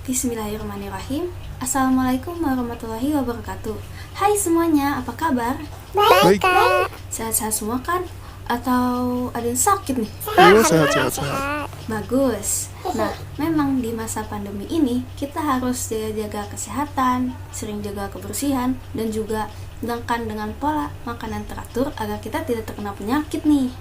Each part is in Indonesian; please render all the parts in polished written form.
Bismillahirrahmanirrahim. Assalamualaikum warahmatullahi wabarakatuh. Hai semuanya, apa kabar? Baik, Kak. Sehat-sehat semua kan? Atau ada yang sakit nih? Sehat. Bagus. Nah, memang di masa pandemi ini kita harus jaga kesehatan, sering jaga kebersihan, dan juga sedangkan dengan pola makanan teratur agar kita tidak terkena penyakit nih.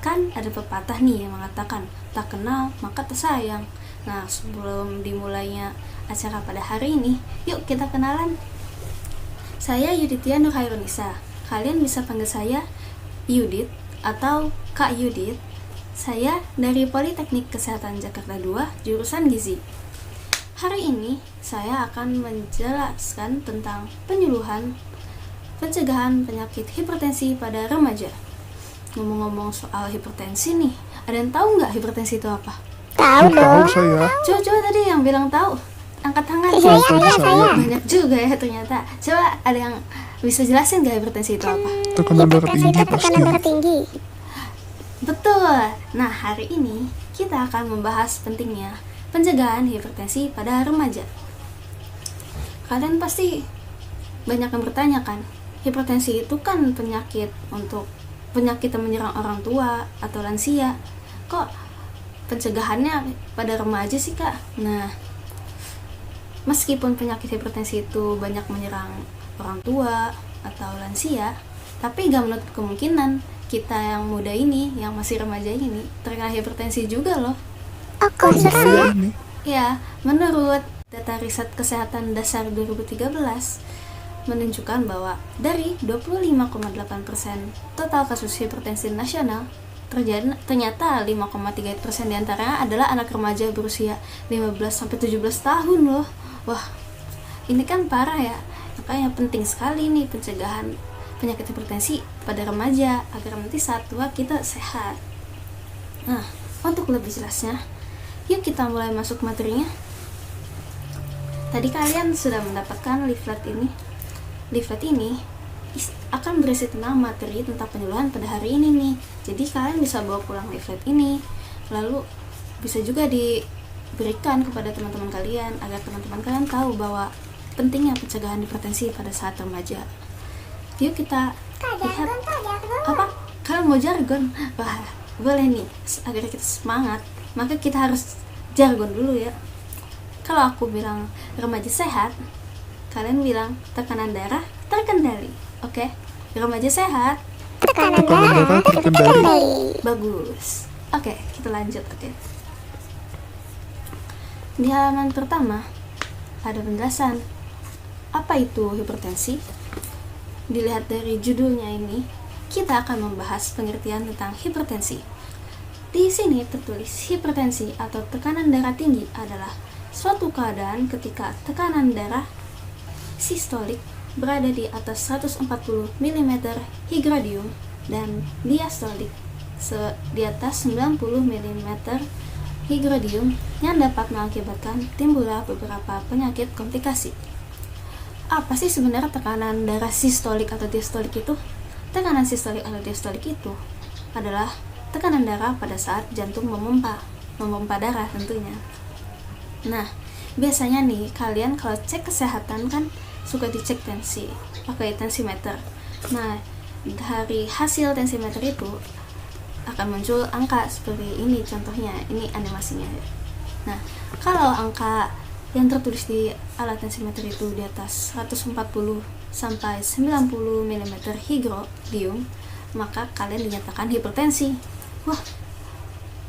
Kan ada pepatah nih yang mengatakan tak kenal maka tak sayang. Nah, sebelum dimulainya acara pada hari ini, yuk kita kenalan. Saya Yuditya Nurhairunisa. Kalian bisa panggil saya Yudit atau Kak Yudit. Saya dari Politeknik Kesehatan Jakarta 2, jurusan Gizi. Hari ini saya akan menjelaskan tentang penyuluhan pencegahan penyakit hipertensi pada remaja. Ngomong-ngomong soal hipertensi nih, ada yang tahu nggak hipertensi itu apa? Tahu saya. Coba tadi yang bilang tahu, angkat tangan. Saya. Banyak juga ya ternyata. Coba ada yang bisa jelasin nggak hipertensi itu apa? Tekanan darah tinggi pasti. Betul. Nah, hari ini kita akan membahas pentingnya pencegahan hipertensi pada remaja. Kalian pasti banyak yang bertanya kan, hipertensi itu kan penyakit yang menyerang orang tua atau lansia. Kok pencegahannya pada remaja sih, Kak? Nah, meskipun penyakit hipertensi itu banyak menyerang orang tua atau lansia, tapi gak menutup kemungkinan kita yang muda ini, yang masih remaja ini, terkena hipertensi juga loh. Ya, menurut data riset kesehatan dasar 2013 menunjukkan bahwa dari 25,8% total kasus hipertensi nasional, ternyata 5,3% diantaranya adalah anak remaja berusia 15-17 tahun loh. Wah, ini kan parah ya. Makanya penting sekali nih pencegahan penyakit hipertensi pada remaja agar nanti saat tua kita sehat. Nah, untuk lebih jelasnya, yuk kita mulai masuk materinya. Tadi kalian sudah mendapatkan leaflet ini. Leaflet ini akan berisi tentang materi tentang penyuluhan pada hari ini nih. Jadi kalian bisa bawa pulang leaflet ini, lalu bisa juga diberikan kepada teman-teman kalian agar teman-teman kalian tahu bahwa pentingnya pencegahan hipertensi pada saat remaja. Yuk kita lihat. Apa? Kalian mau jargon? Wah, boleh nih. Agar kita semangat, maka kita harus jargon dulu ya. Kalau aku bilang remaja sehat, kalian bilang tekanan darah terkendali. Oke, remaja sehat, Tekanan darah terkendali. bagus. Oke, kita lanjut. Oke. Di halaman pertama ada penjelasan apa itu hipertensi. Dilihat dari judulnya ini, kita akan membahas pengertian tentang hipertensi. Di sini tertulis hipertensi atau tekanan darah tinggi adalah suatu keadaan ketika tekanan darah sistolik berada di atas 140 mm higradium dan diastolik di atas 90 mm higradium yang dapat mengakibatkan timbulnya beberapa penyakit komplikasi. Apa sih sebenarnya tekanan darah sistolik atau diastolik itu? Tekanan sistolik atau diastolik itu adalah tekanan darah pada saat jantung memompa darah tentunya. Nah, biasanya nih kalian kalau cek kesehatan kan suka dicek tensi pakai tensimeter. Nah, dari hasil tensimeter itu akan muncul angka seperti ini, contohnya ini animasinya. Nah, kalau angka yang tertulis di alat tensimeter itu di atas 140 sampai 90 mm higrodium, maka kalian dinyatakan hipertensi. Wah,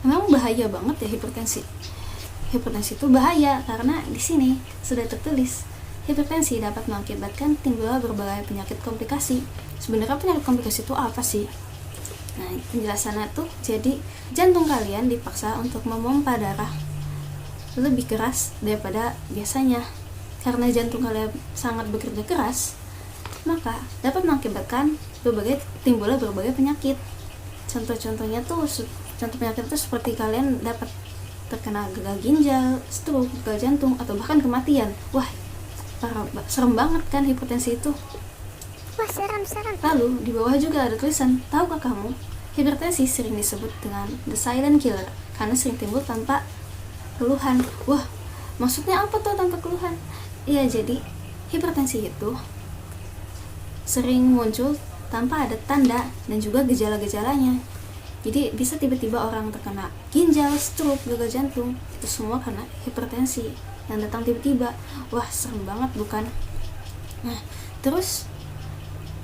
memang bahaya banget ya hipertensi. Hipertensi itu bahaya karena di sini sudah tertulis hipertensi dapat mengakibatkan timbulnya berbagai penyakit komplikasi. Sebenarnya penyakit komplikasi itu apa sih? Nah, penjelasannya tuh jadi jantung kalian dipaksa untuk memompa darah lebih keras daripada biasanya. Karena jantung kalian sangat bekerja keras, maka dapat mengakibatkan timbulnya berbagai penyakit. Contoh-contohnya tuh, contoh penyakit itu seperti kalian dapat terkena gagal ginjal, stroke, gagal jantung, atau bahkan kematian. Wah, serem banget kan hipertensi itu. Wah, serem. Lalu di bawah juga ada tulisan, tahukah kamu, hipertensi sering disebut dengan the silent killer karena sering timbul tanpa keluhan. Wah, Maksudnya apa tuh tanpa keluhan? Iya, jadi hipertensi itu sering muncul tanpa ada tanda dan juga gejala-gejalanya. Jadi bisa tiba-tiba orang terkena ginjal, stroke, gagal jantung, itu semua karena hipertensi yang datang tiba-tiba. Wah, serem banget bukan? Nah, terus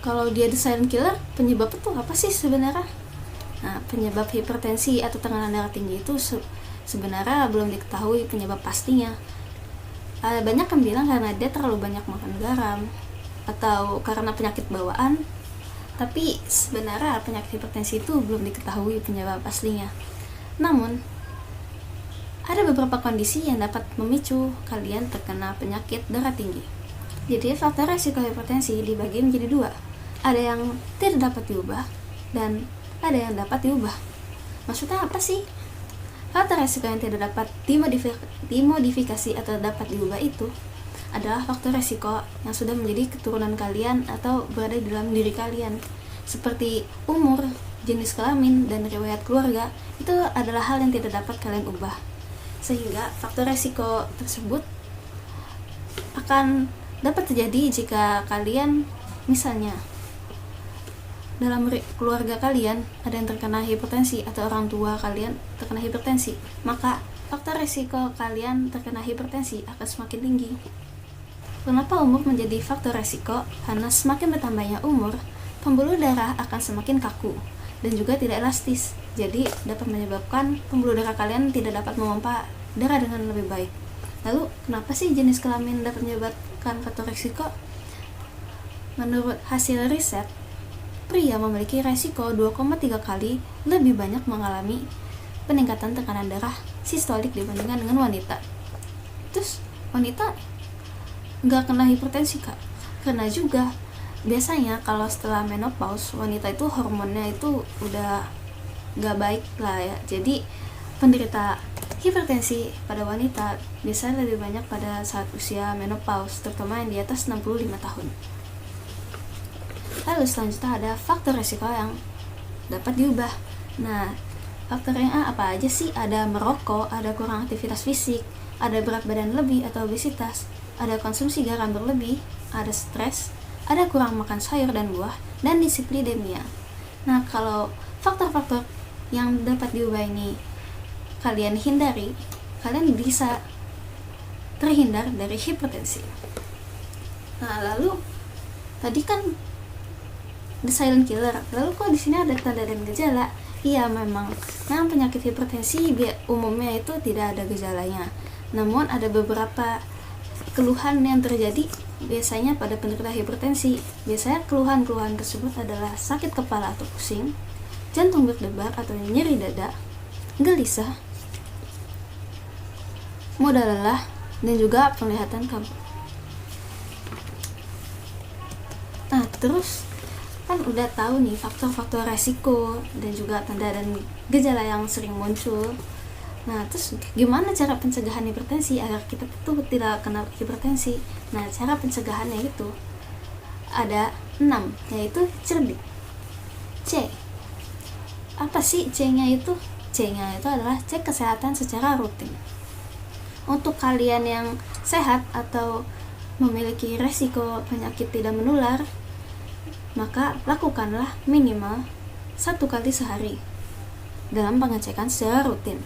kalau dia the silent killer, penyebab itu apa sih sebenarnya? Nah, penyebab hipertensi atau tekanan darah tinggi itu sebenarnya belum diketahui penyebab pastinya. Ada banyak yang bilang karena dia terlalu banyak makan garam atau karena penyakit bawaan. Tapi sebenarnya penyakit hipertensi itu belum diketahui penyebab aslinya. Namun, ada beberapa kondisi yang dapat memicu kalian terkena penyakit darah tinggi. Jadi faktor resiko hipertensi dibagi menjadi dua. Ada yang tidak dapat diubah dan ada yang dapat diubah. Maksudnya apa sih? Faktor resiko yang tidak dapat dimodifikasi atau dapat diubah itu adalah faktor resiko yang sudah menjadi keturunan kalian atau berada di dalam diri kalian, seperti umur, jenis kelamin, dan riwayat keluarga. Itu adalah hal yang tidak dapat kalian ubah, sehingga faktor resiko tersebut akan dapat terjadi jika kalian, misalnya dalam keluarga kalian ada yang terkena hipertensi atau orang tua kalian terkena hipertensi, maka faktor resiko kalian terkena hipertensi akan semakin tinggi. Kenapa umur menjadi faktor resiko? Karena semakin bertambahnya umur, pembuluh darah akan semakin kaku dan juga tidak elastis. Jadi dapat menyebabkan pembuluh darah kalian tidak dapat memompa darah dengan lebih baik. Lalu kenapa sih jenis kelamin dapat menyebabkan faktor resiko? Menurut hasil riset, pria memiliki resiko 2,3 kali lebih banyak mengalami peningkatan tekanan darah sistolik dibandingkan dengan wanita. Terus wanita nggak kena hipertensi kak? Karena juga biasanya kalau setelah menopause wanita itu hormonnya itu udah nggak baik lah ya. Jadi penderita hipertensi pada wanita biasanya lebih banyak pada saat usia menopause, terutama yang di atas 65 tahun. Lalu selanjutnya ada faktor resiko yang dapat diubah. Nah, faktornya apa aja sih? Ada merokok, ada kurang aktivitas fisik, ada berat badan lebih atau obesitas, ada konsumsi garam berlebih, ada stres, ada kurang makan sayur dan buah, dan dislipidemia. Nah, kalau faktor-faktor yang dapat diubah ini kalian hindari, kalian bisa terhindar dari hipertensi. Nah, lalu tadi kan the silent killer. Lalu kok di sini ada tanda dan gejala? Iya, memang penyakit hipertensi umumnya itu tidak ada gejalanya. Namun ada beberapa keluhan yang terjadi biasanya pada penderita hipertensi. Biasanya keluhan-keluhan tersebut adalah sakit kepala atau pusing, jantung berdebar atau nyeri dada, gelisah, mudah lelah, dan juga penglihatan kabur. Nah, terus kan udah tahu nih faktor-faktor resiko dan juga tanda dan gejala yang sering muncul. Nah, terus gimana cara pencegahan hipertensi agar kita tuh tidak kena hipertensi? Nah, cara pencegahannya itu ada 6, yaitu cerdik. C. Apa sih C-nya itu? C-nya itu adalah cek kesehatan secara rutin. Untuk kalian yang sehat atau memiliki resiko penyakit tidak menular, maka lakukanlah minimal 1 kali sehari dalam pengecekan secara rutin.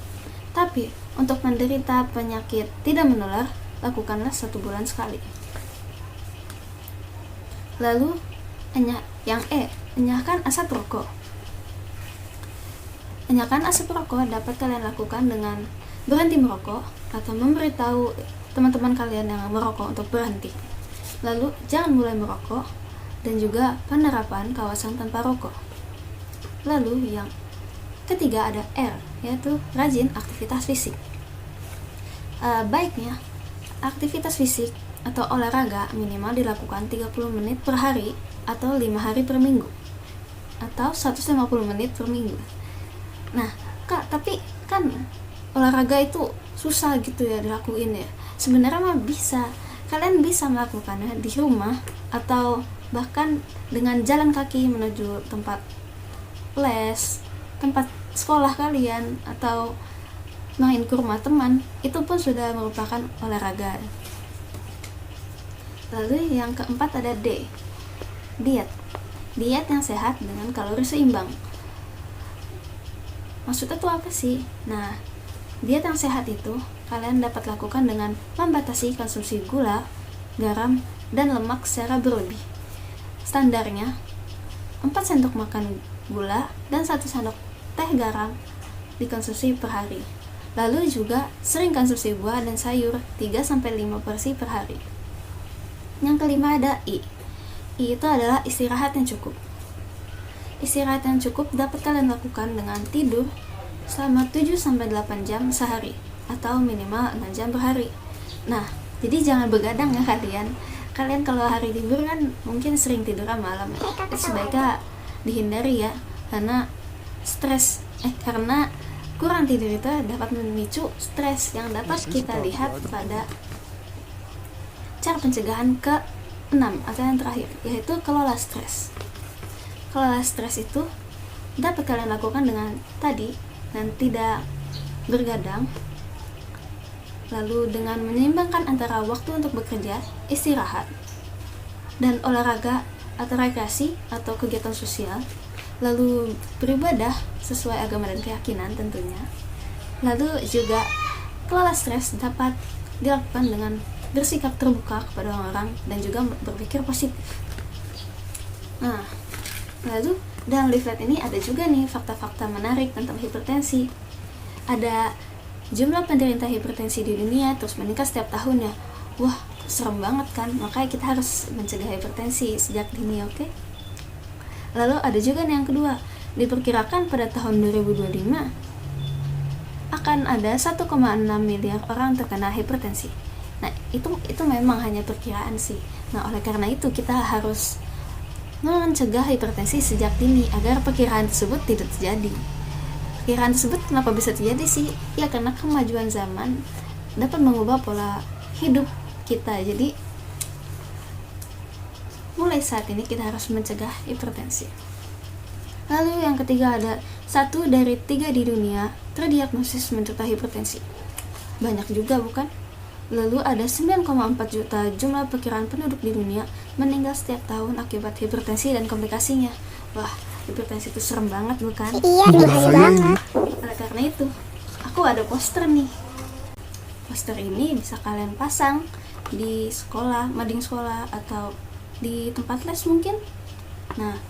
Tapi untuk menderita penyakit tidak menular, lakukanlah 1 bulan sekali. Lalu yang E, enyahkan asap rokok. Enyahkan asap rokok dapat kalian lakukan dengan berhenti merokok atau memberitahu teman-teman kalian yang merokok untuk berhenti. Lalu jangan mulai merokok, dan juga penerapan kawasan tanpa rokok. Lalu yang ketiga ada R, yaitu rajin aktivitas fisik. Baiknya aktivitas fisik atau olahraga minimal dilakukan 30 menit per hari atau 5 hari per minggu, atau 150 menit per minggu. Nah kak, tapi kan olahraga itu susah gitu ya dilakuin ya. Sebenarnya mah bisa, kalian bisa melakukannya di rumah atau bahkan dengan jalan kaki menuju tempat les, tempat sekolah kalian, atau main ke rumah teman, itu pun sudah merupakan olahraga. Lalu yang keempat ada D, diet. Diet yang sehat dengan kalori seimbang. Maksudnya tuh apa sih? Nah, diet yang sehat itu kalian dapat lakukan dengan membatasi konsumsi gula, garam, dan lemak secara berlebih. Standarnya 4 sendok makan gula dan 1 sendok teh garam dikonsumsi per hari. Lalu juga sering konsumsi buah dan sayur 3-5 porsi per hari. Yang kelima ada I. I itu adalah istirahat yang cukup. Istirahat yang cukup dapat kalian lakukan dengan tidur selama 7-8 jam sehari atau minimal 6 jam per hari. Nah, jadi jangan begadang ya kalian. Kalian kalau hari libur kan mungkin sering tiduran malam. Sebaiknya dihindari ya, karena kurang tidur itu dapat memicu stres yang dapat kita lihat pada cara pencegahan ke-6 atau yang terakhir, yaitu kelola stres. Kelola stres itu dapat kalian lakukan dengan tadi dan tidak bergadang, lalu dengan menyeimbangkan antara waktu untuk bekerja, istirahat, dan olahraga atau rekreasi atau kegiatan sosial, lalu beribadah sesuai agama dan keyakinan tentunya. Lalu juga kelola stres dapat dilakukan dengan bersikap terbuka kepada orang dan juga berpikir positif. Nah, lalu dalam leaflet ini ada juga nih fakta-fakta menarik tentang hipertensi. Ada jumlah penderita hipertensi di dunia terus meningkat setiap tahunnya. Wah, serem banget kan? Makanya kita harus mencegah hipertensi sejak dini, oke? Lalu ada juga nih yang kedua, diperkirakan pada tahun 2025 akan ada 1,6 miliar orang terkena hipertensi. Nah, itu memang hanya perkiraan sih. Nah, oleh karena itu kita harus mencegah hipertensi sejak dini agar perkiraan tersebut tidak terjadi. Perkiraan tersebut kenapa bisa terjadi sih? Ya karena kemajuan zaman dapat mengubah pola hidup kita. Jadi mulai saat ini kita harus mencegah hipertensi. Lalu yang ketiga ada 1 dari 3 di dunia terdiagnosis menderita hipertensi. Banyak juga bukan? Lalu ada 9,4 juta jumlah perkiraan penduduk di dunia meninggal setiap tahun akibat hipertensi dan komplikasinya. Wah, hipertensi itu serem banget bukan? Iya, bahaya banget. Oleh karena itu, aku ada poster nih. Poster ini bisa kalian pasang di sekolah, mading sekolah, atau di tempat les mungkin. Nah,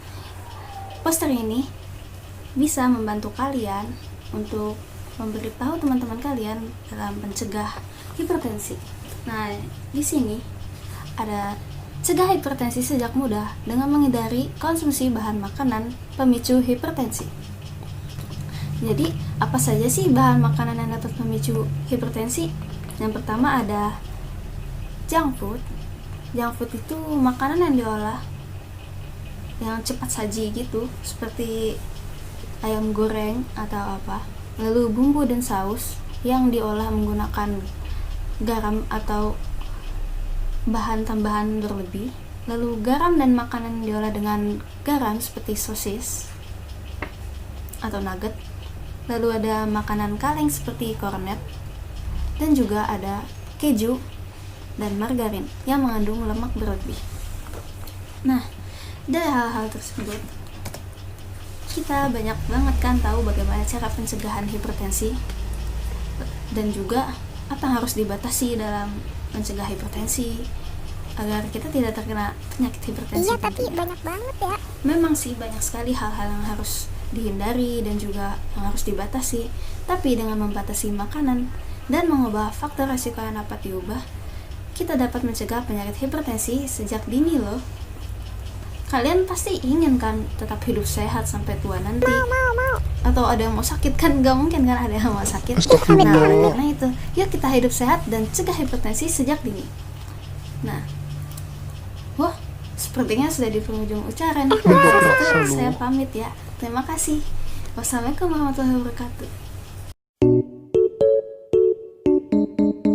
poster ini bisa membantu kalian untuk memberitahu teman-teman kalian dalam mencegah hipertensi. Nah, di sini ada cegah hipertensi sejak muda dengan menghindari konsumsi bahan makanan pemicu hipertensi. Jadi, apa saja sih bahan makanan yang dapat memicu hipertensi? Yang pertama ada junk food. Junk food itu makanan yang diolah yang cepat saji gitu, seperti ayam goreng atau apa. Lalu bumbu dan saus yang diolah menggunakan garam atau bahan tambahan berlebih. Lalu garam dan makanan yang diolah dengan garam seperti sosis atau nugget. Lalu ada makanan kaleng seperti kornet, dan juga ada keju dan margarin yang mengandung lemak berlebih. Nah, dari hal-hal tersebut kita banyak banget kan tahu bagaimana cara pencegahan hipertensi dan juga apa yang harus dibatasi dalam mencegah hipertensi agar kita tidak terkena penyakit hipertensi. Iya, tapi banyak banget ya. Memang sih banyak sekali hal-hal yang harus dihindari dan juga yang harus dibatasi. Tapi dengan membatasi makanan dan mengubah faktor resiko yang dapat diubah, kita dapat mencegah penyakit hipertensi sejak dini loh. Kalian pasti ingin kan tetap hidup sehat sampai tua nanti? Mau. Atau ada yang mau sakit kan? Gak mungkin kan ada yang mau sakit. Astagfirullah. Nah, oleh karena itu, yuk kita hidup sehat dan cegah hipertensi sejak dini. Nah, wah, sepertinya sudah di penghujung acara nih. Saya pamit ya. Terima kasih. Wassalamualaikum warahmatullahi wabarakatuh.